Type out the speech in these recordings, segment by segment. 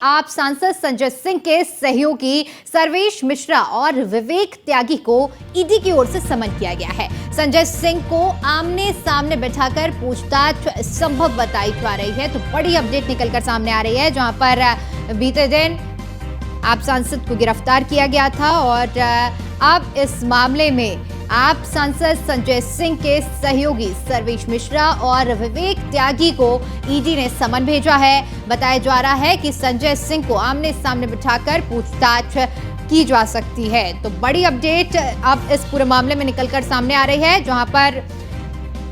आप सांसद संजय सिंह के सहयोगी सर्वेश मिश्रा और विवेक त्यागी को ईडी की ओर से समन किया गया है। संजय सिंह को आमने सामने बैठाकर पूछताछ संभव बताई जा रही है। तो बड़ी अपडेट निकलकर सामने आ रही है, जहां पर बीते दिन आप सांसद को गिरफ्तार किया गया था और अब इस मामले में आप सांसद संजय सिंह के सहयोगी सर्वेश मिश्रा और विवेक त्यागी को ईडी ने समन भेजा है। बताया जा रहा है कि संजय सिंह को आमने सामने बिठाकर पूछताछ की जा सकती है। तो बड़ी अपडेट अब इस पूरे मामले में निकलकर सामने आ रही है, जहां पर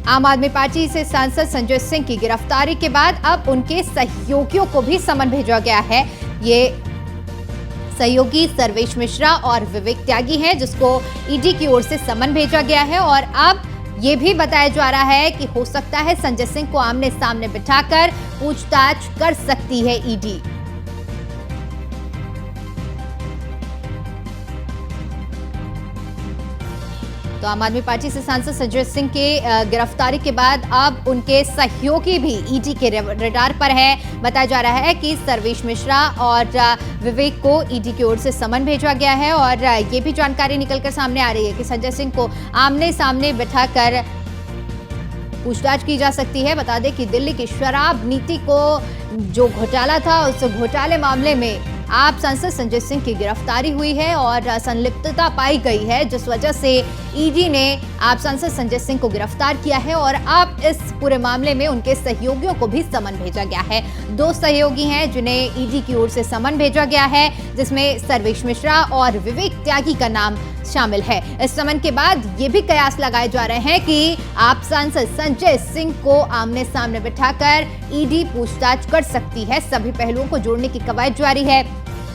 आम आदमी पार्टी से सांसद संजय सिंह की गिरफ्तारी के बाद अब उनके सहयोगियों को भी समन भेजा गया है। ये सहयोगी सर्वेश मिश्रा और विवेक त्यागी हैं, जिसको ईडी की ओर से समन भेजा गया है। और अब ये भी बताया जा रहा है कि हो सकता है संजय सिंह को आमने सामने बिठाकर पूछताछ कर सकती है ईडी। तो आम आदमी पार्टी से सांसद संजय सिंह के गिरफ्तारी के बाद अब उनके सहयोगी भी ईडी के रडार पर है। बताया जा रहा है कि सर्वेश मिश्रा और विवेक को ईडी की ओर से समन भेजा गया है और ये भी जानकारी निकलकर सामने आ रही है कि संजय सिंह को आमने सामने बैठाकर पूछताछ की जा सकती है। बता दें कि दिल्ली की शराब नीति को जो घोटाला था, उस घोटाले मामले में आप सांसद संजय सिंह की गिरफ्तारी हुई है और संलिप्तता पाई गई है, जिस वजह से ईडी ने आप सांसद संजय सिंह को गिरफ्तार किया है और अब इस पूरे मामले में उनके सहयोगियों को भी समन भेजा गया है। 2 सहयोगी हैं जिन्हें ईडी की ओर से समन भेजा गया है, जिसमें सर्वेश मिश्रा और विवेक त्यागी का नाम शामिल है। इस समन के बाद ये भी कयास लगाए जा रहे हैं कि आप सांसद संजय सिंह को आमने सामने बिठाकर ईडी पूछताछ कर सकती है। सभी पहलुओं को जोड़ने की कवायद जारी है।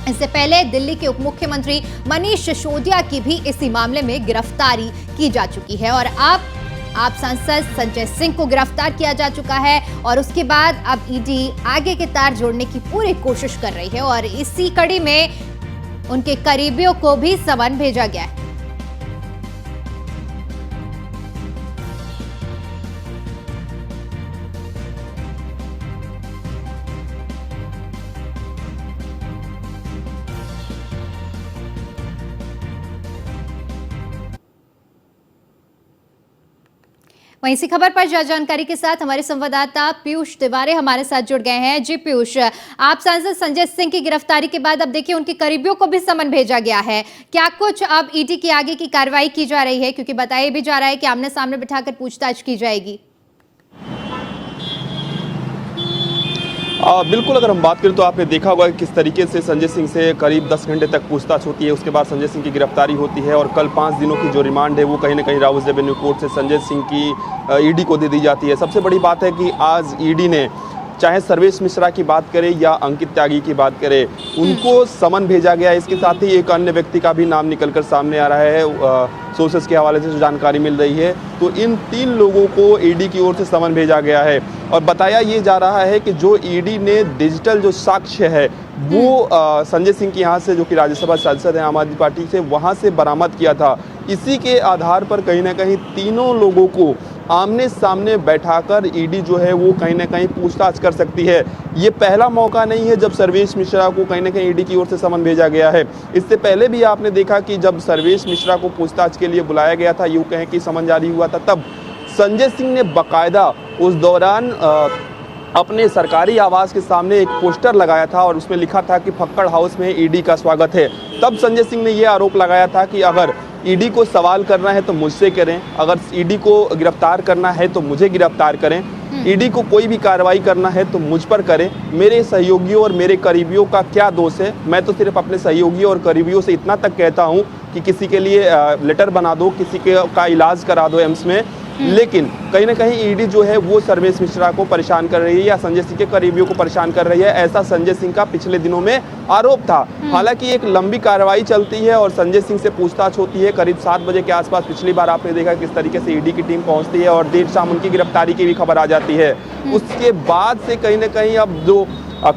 इससे पहले दिल्ली के उप मुख्यमंत्री मनीष सिसोदिया की भी इसी मामले में गिरफ्तारी की जा चुकी है और अब आप सांसद संजय सिंह को गिरफ्तार किया जा चुका है और उसके बाद अब ईडी आगे के तार जोड़ने की पूरी कोशिश कर रही है और इसी कड़ी में उनके करीबियों को भी समन भेजा गया है। वहीं इसी खबर पर ज्यादा जानकारी के साथ हमारे संवाददाता पीयूष तिवारी हमारे साथ जुड़ गए हैं। जी पीयूष, आप सांसद संजय सिंह की गिरफ्तारी के बाद अब देखिए उनके करीबियों को भी समन भेजा गया है। क्या कुछ अब ईडी की आगे की कार्रवाई की जा रही है, क्योंकि बताया भी जा रहा है कि आमने सामने बिठाकर पूछताछ की जाएगी? बिल्कुल, अगर हम बात करें तो आपने देखा होगा कि किस तरीके से संजय सिंह से करीब 10 घंटे तक पूछताछ होती है। उसके बाद संजय सिंह की गिरफ्तारी होती है और कल 5 दिनों की जो रिमांड है वो कहीं ना कहीं राउज एवेन्यू कोर्ट से संजय सिंह की ईडी को दे दी जाती है। सबसे बड़ी बात है कि आज ईडी ने चाहे सर्वेश मिश्रा की बात करें या अंकित त्यागी की बात करें, उनको समन भेजा गया है। इसके साथ ही एक अन्य व्यक्ति का भी नाम निकलकर सामने आ रहा है। सोर्सेस के हवाले से जो जानकारी मिल रही है, तो इन 3 लोगों को ईडी की ओर से समन भेजा गया है और बताया ये जा रहा है कि जो ईडी ने डिजिटल जो साक्ष्य है वो संजय सिंह के यहाँ से, जो कि राज्यसभा सांसद है आम आदमी पार्टी से, वहाँ से बरामद किया था। इसी के आधार पर कहीं ना कहीं तीनों लोगों को आमने सामने बैठाकर ईडी जो है वो कहीं ना कहीं पूछताछ कर सकती है। ये पहला मौका नहीं है जब सर्वेश मिश्रा को कहीं ना कहीं ईडी की ओर से समन भेजा गया है। इससे पहले भी आपने देखा कि जब सर्वेश मिश्रा को पूछताछ के लिए बुलाया गया था, यूँ कहें कि समन जारी हुआ था, तब संजय सिंह ने बाकायदा उस दौरान अपने सरकारी आवास के सामने एक पोस्टर लगाया था और उसमें लिखा था कि फक्कड़ हाउस में ईडी का स्वागत है। तब संजय सिंह ने यह आरोप लगाया था कि अगर ईडी को सवाल करना है तो मुझसे करें, अगर ईडी को गिरफ्तार करना है तो मुझे गिरफ्तार करें, ईडी को कोई भी कार्रवाई करना है तो मुझ पर करें। मेरे सहयोगियों और मेरे करीबियों का क्या दोष है? मैं तो सिर्फ अपने सहयोगियों और करीबियों से इतना तक कहता हूं कि किसी के लिए लेटर बना दो, किसी का इलाज करा दो एम्स में। लेकिन कहीं ना कहीं ईडी जो है वो सर्वेश मिश्रा को परेशान कर रही है या संजय सिंह के करीबियों को परेशान कर रही है, ऐसा संजय सिंह का पिछले दिनों में आरोप था। हालांकि एक लंबी कार्रवाई चलती है और संजय सिंह से पूछताछ होती है। करीब 7 बजे के आसपास पिछली बार आपने देखा किस तरीके से ईडी की टीम पहुंचती है और देर शाम उनकी गिरफ्तारी की भी खबर आ जाती है। उसके बाद से कहीं ना कहीं अब जो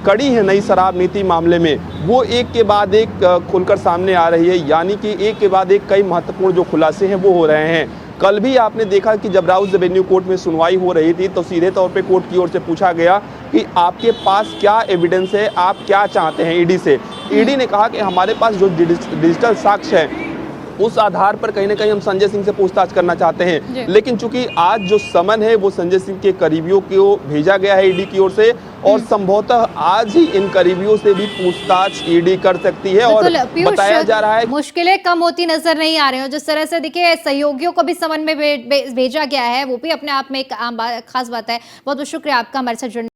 कड़ी है नई शराब नीति मामले में, वो एक के बाद एक खुलकर सामने आ रही है। यानी कि एक के बाद एक कई महत्वपूर्ण जो खुलासे हैं वो हो रहे हैं। कल भी आपने देखा कि जब राउज एवेन्यू कोर्ट में सुनवाई हो रही थी तो सीधे तौर पे कोर्ट की ओर से पूछा गया कि आपके पास क्या एविडेंस है, आप क्या चाहते हैं ईडी से। ईडी ने कहा कि हमारे पास जो डिजिटल साक्ष्य है उस आधार पर कहीं ना कहीं हम संजय सिंह से पूछताछ करना चाहते हैं, लेकिन चूंकि आज जो समन है वो संजय सिंह के करीबियों को भेजा गया है ईडी की ओर से, और संभवतः आज ही इन करीबियों से भी पूछताछ ईडी कर सकती है। और बताया जा रहा है मुश्किलें कम होती नजर नहीं आ रही हो, जिस तरह से देखिए सहयोगियों को भी समन में भेजा गया है, वो भी अपने आप में एक खास बात है। बहुत बहुत शुक्रिया आपका हमारे साथ जुड़ने